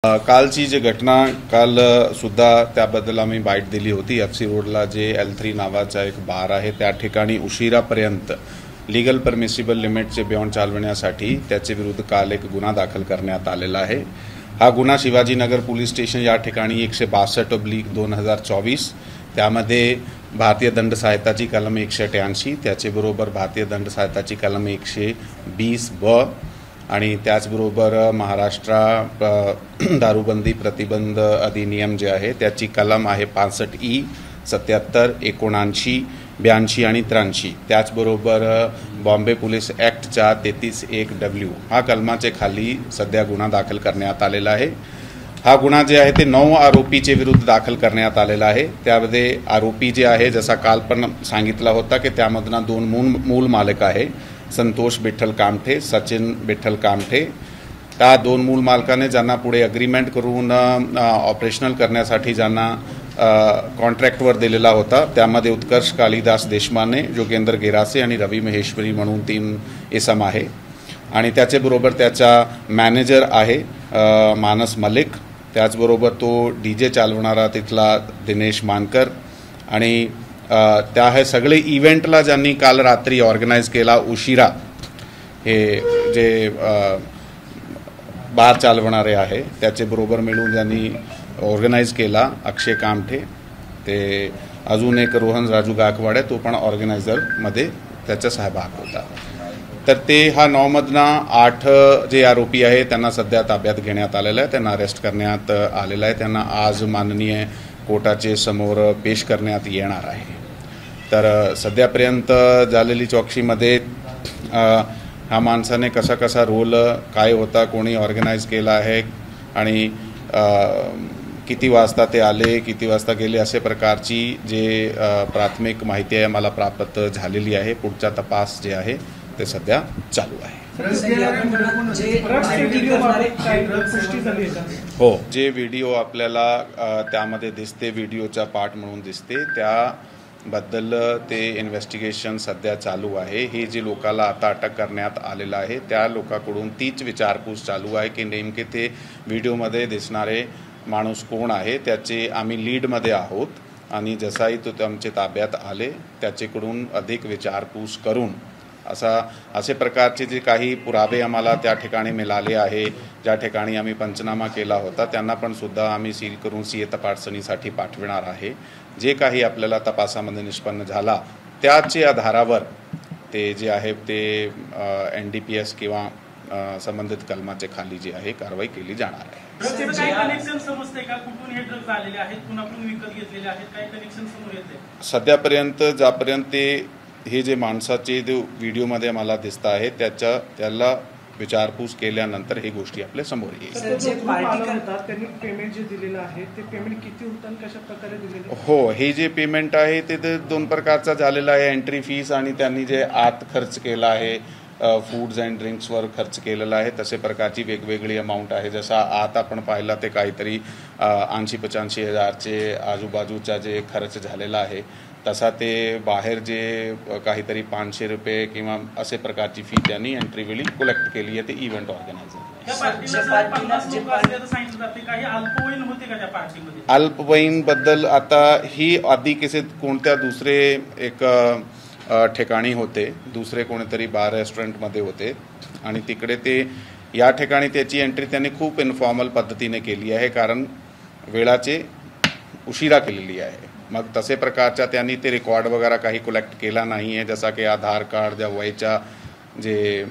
कालची जी घटना काल सुद्धा त्याबद्दल आम्ही बाईट दिली होती। FC रोडला जे L3 नावाचा एक बार आहे त्या ठिकाणी उशिरापर्यंत लीगल परमिसिबल लिमिटचे बियॉन्ड चालवण्यासाठी त्याचे विरुद्ध काल एक गुन्हा दाखल करण्यात आलेला आहे। हा गुन्हा शिवाजीनगर पोलीस स्टेशन या ठिकाणी 162/2024 त्यामध्ये भारतीय दंड संहिताची कलम 188 त्याचबरोबर भारतीय दंड संहिताची कलम 120(ब) आणि त्याचबरोबर महाराष्ट्र दारूबंदी प्रतिबंध अधिनियम जे आहे त्याची कलम आहे 65E, 77, 79, 82 आणि 83 त्याचबरोबर बॉम्बे पोलीस ॲक्टच्या 33(1)W हा कलमाचे खाली सध्या गुन्हा दाखल करण्यात आलेला आहे। हा गुन्हा जे आहे ते 9 आरोपीचे विरुद्ध दाखल करण्यात आलेला आहे। त्यामध्ये आरोपी जे आहे जसा काल पण सांगितला होता की त्यामधनं 2 मूल मालक आहे, संतोष विठ्ठल कामठे, सचिन विठ्ठल कामठे। त्या 2 मूल मालकाने ज्यांना पुढे अग्रीमेंट करून ऑपरेशनल करण्यासाठी ज्यांना कॉन्ट्रॅक्टवर दिलेला होता त्यामध्ये उत्कर्ष कालिदास देशमाने, जोगेंद्र गिरासे आणि रवी महेश्वरी म्हणून 3 इसम आहे आणि त्याचबरोबर त्याचा मॅनेजर आहे मानस मलिक, त्याचबरोबर तो DJ चालवणारा तिथला दिनेश मानकर आणि त्या हे सगळे इव्हेंटला ज्यांनी काल रात्री ऑर्गनाइज केला उशिरा हे जे बार चालवणारे आहे त्याचबरोबर मिळून ज्यांनी ऑर्गनाइज केला अक्षय कामठे, ते अजून एक रोहन राजू गायकवाड तो पण ऑर्गनायझरमध्ये त्याचा सहभाग होता। तर ते हा 9 मधनं 8 जे आरोपी आहे त्यांना सध्या ताब्यात घेण्यात आलेलं आहे, त्यांना अरेस्ट करण्यात आलेलं आहे, त्यांना आज माननीय कोर्टाचे समोर पेश करण्यात येणार आहे। तर सध्यापर्यंत झालेली चौकशीमध्ये ह्या माणसाने कसा रोल काय होता, कोणी ऑर्गनाइज केला आहे आणि किती वाजता ते आले, किती वाजता गेले असे प्रकारची जे प्राथमिक माहिती आहे मला प्राप्त झालेली आहे। पुढचा तपास जे आहे ते सध्या चालू आहे। हो, जे व्हिडिओ आपल्याला त्यामध्ये दिसते, व्हिडिओचा पार्ट म्हणून दिसते, त्याबद्दल ते इन्व्हेस्टिगेशन सध्या चालू आहे। हे जे लोकाला आता अटक करण्यात आलेला आहे त्या लोकांकडून तीच विचारपूस चालू आहे की नेमके ते व्हिडिओमध्ये दिसणारे माणूस कोण आहे, त्याचे आम्ही लीडमध्ये आहोत आणि जसाही तो आमच्या ताब्यात आले त्याच्याकडून अधिक विचारपूस करून असे प्रकारचे जे काही पुरावे आम्हाला त्या ठिकाणी मिळाले आहे, ज्या ठिकाणी आम्ही पंचनामा केला होता त्यांना पण सुद्धा आम्ही सील करून CA तपासणीसाठी पाठविणार आहे। जे काही आपल्याला तपासामध्ये निष्पन्न झाला त्याचे आधारावर ते जे आहे ते NDPS किंवा संबंधित कलमाचे खाली जी आहे कारवाई केली जाणार आहे। सध्यापर्यंत ज्यापर्यंत हे जे माणसाचे व्हिडिओमध्ये मला दिसत आहे त्याला विचारपूस केल्यानंतर ही गोष्टी आपल्या समोर येईल। हो, हे जे पेमेंट आहे ते 2 प्रकारचा झालेला आहे, एंट्री फीस आणि त्यांनी जे आत खर्च केला आहे फूड्स अँड ड्रिंक्सवर खर्च केलेला आहे तसे प्रकारची वेगवेगळी अमाऊंट आहे। जसा आत आपण पाहिला ते काहीतरी 80-85 हजारचे आजूबाजूचा जे खर्च झालेला आहे तसा ते बाहेर जे काहीतरी 500 रुपये किंवा असे प्रकारची फी त्यांनी एंट्री वेळी कलेक्ट केली आहे ते इव्हेंट ऑर्गनायझर। अल्पवयीन बद्दल आता ही आधी कसे कोणत्या दुसरे एक ठिकाणी होते, दुसरे कोणीतरी बार रेस्टॉरंटमध्ये होते आणि तिकडे ते या ठिकाणी त्याची एंट्री त्यांनी खूप इन्फॉर्मल पद्धतीने केली आहे कारण वेळाचे उशिरा केलेली आहे। मग तसे प्रकारच्या त्यांनी ते रेकॉर्ड वगैरे काही कलेक्ट केला नाही आहे, जसा की आधार कार्ड ज्या वयच्या जे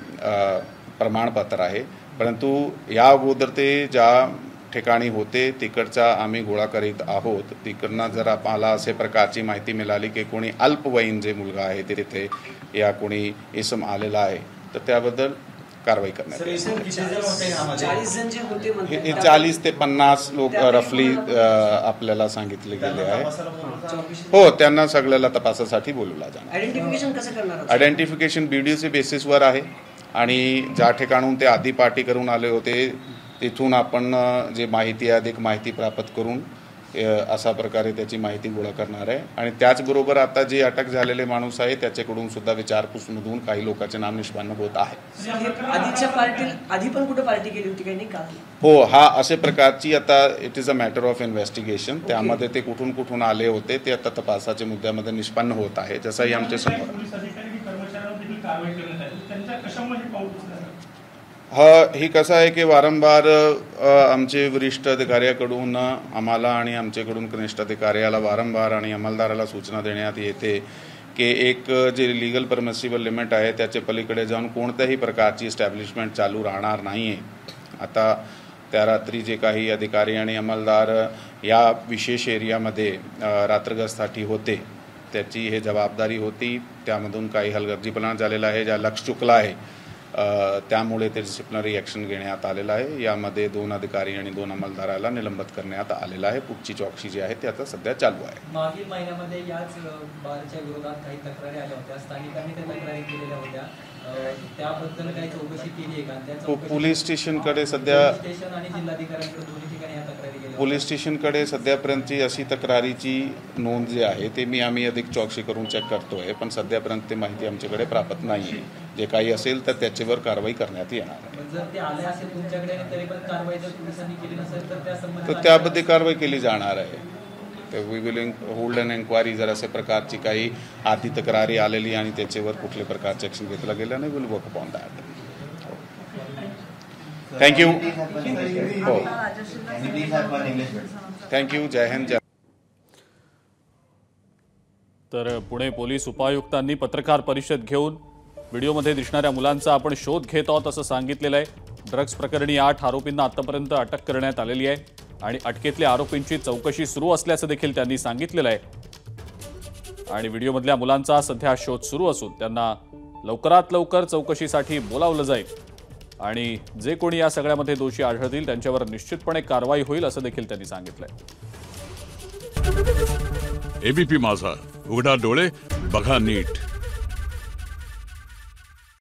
प्रमाणपत्र आहे, परंतु या अगोदर ते ज्या ठिकाणी होते तिकडचा आम्ही गोळा करीत आहोत। तिकडनं जर आम्हाला असे प्रकारची माहिती मिळाली की कोणी अल्पवयीन जे मुलगा आहे ते तिथे या कोणी इसम आलेला आहे तर त्याबद्दल कारवाई करण्यात येईल। 40 ते 50 लोक रफली आपल्याला सांगितले गेले आहे। हो, त्यांना सगळ्याला तपासासाठी बोलवला जाणार। आयडेंटिफिकेशन BDOC बेसिसवर आहे आणि ज्या ठिकाणून ते आधी पार्टी करून आले होते तिथून आपण जे माहिती अधिक माहिती प्राप्त करून अशा प्रकारे त्याची माहिती गोळा करणार आहे आणि त्याचबरोबर आता जे अटक झालेले माणूस आहे त्याच्याकडून सुद्धा विचारपूसमधून काही लोकांचे नाम निष्पन्न होत आहे। आधीच्या पार्टीत आधी पण कुठे पार्टी केली होती काही का? हो, हा अशा प्रकारची आता it is a matter of investigation. त्यामध्ये ते कुठून आले होते ते आता तपासाच्या मुद्द्यामध्ये निष्पन्न होत आहे। जसंही आमच्या समोर ही कसं आहे की वारंवार आमचे वरिष्ठ अधिकाऱ्याकडून आम्हाला आणि आमच्याकडून कनिष्ठ अधिकाऱ्याला वारंवार आणि अंमलदाराला सूचना देण्यात येते की एक जे लीगल परमिसिबल लिमिट आहे त्याच्या पलीकडे जाऊन कोणत्याही प्रकारची इस्टॅब्लिशमेंट चालू राहणार नाही आहे। आता त्या रात्री जे काही अधिकारी आणि अंमलदार या विशेष एरियामध्ये रात्रगस्तीसाठी होते त्याची हे जबाबदारी होती। त्यामधून काही हलगर्जीपणा झालेला आहे, ज्या लक्ष चुकला आहे त्यामुळे ते डिसिप्लिनरी ॲक्शन घेण्यात आलेलं आहे। यामध्ये 2 अधिकारी आणि 2 अंमलदाराला निलंबित करण्यात आलेलं आहे। पुढची चौकशी जी आहे ती आता सध्या चालू आहे। मागील महिन्यामध्ये याच बारच्या विरोधात काही तक्रारी आल्या होत्या, स्थानिकांनी त्या तक्रारी केलेल्या होत्या, त्याबद्दल काही चौकशी केली आहे का? पोलीस स्टेशनकडे सध्या स्टेशन आणि जिल्हाधिकाऱ्यांकडे दोन्ही ठिकाणी या तक्रारी केल्या। पोलीस स्टेशनकडे सध्यापर्यंतची अशी तक्रारीची नोंद जी आहे ते आम्ही अधिक चौकशी करून चेक करतोय, पण सध्यापर्यंत ती माहिती आमच्याकडे प्राप्त नाही आहे। जे काही असेल तर त्याच्यावर कारवाई करण्यात येणार आहे। जर ते आले असेल तुमच्याकडे तरी पण कारवाई जर पोलिसांनी केली नसेल तर तर त्याबद्दल कारवाई केली जाणार आहे। तर we will hold an enquiry जर अशा प्रकारची काही आधी तक्रारी आलेली आणि त्याच्यावर कुठल्या प्रकारचे ॲक्शन घेतलं गेलं नाही, will work upon that. Thank you. हो, थँक्यू। जय हिंद, जय। तर पुणे पोलीस उपायुक्तांनी पत्रकार परिषद घेऊन व्हिडिओमध्ये दिसणाऱ्या मुलांचा आपण शोध घेत आहोत असं सांगितलेलं आहे। ड्रग्ज प्रकरणी 8 आरोपींना आतापर्यंत अटक करण्यात आलेली आहे आणि अटकेतल्या आरोपींची चौकशी सुरू असल्याचं देखील त्यांनी सांगितलेलं आहे आणि व्हिडिओमधल्या मुलांचा सध्या शोध सुरू असून त्यांना लवकरात लवकर चौकशीसाठी बोलावलं जाईल आणि जे कोणी या सगळ्यामध्ये दोषी आढळतील त्यांच्यावर निश्चितपणे कारवाई होईल असं देखील त्यांनी सांगितलंय। एबीपी माझा, उघडा डोळे बघा नीट।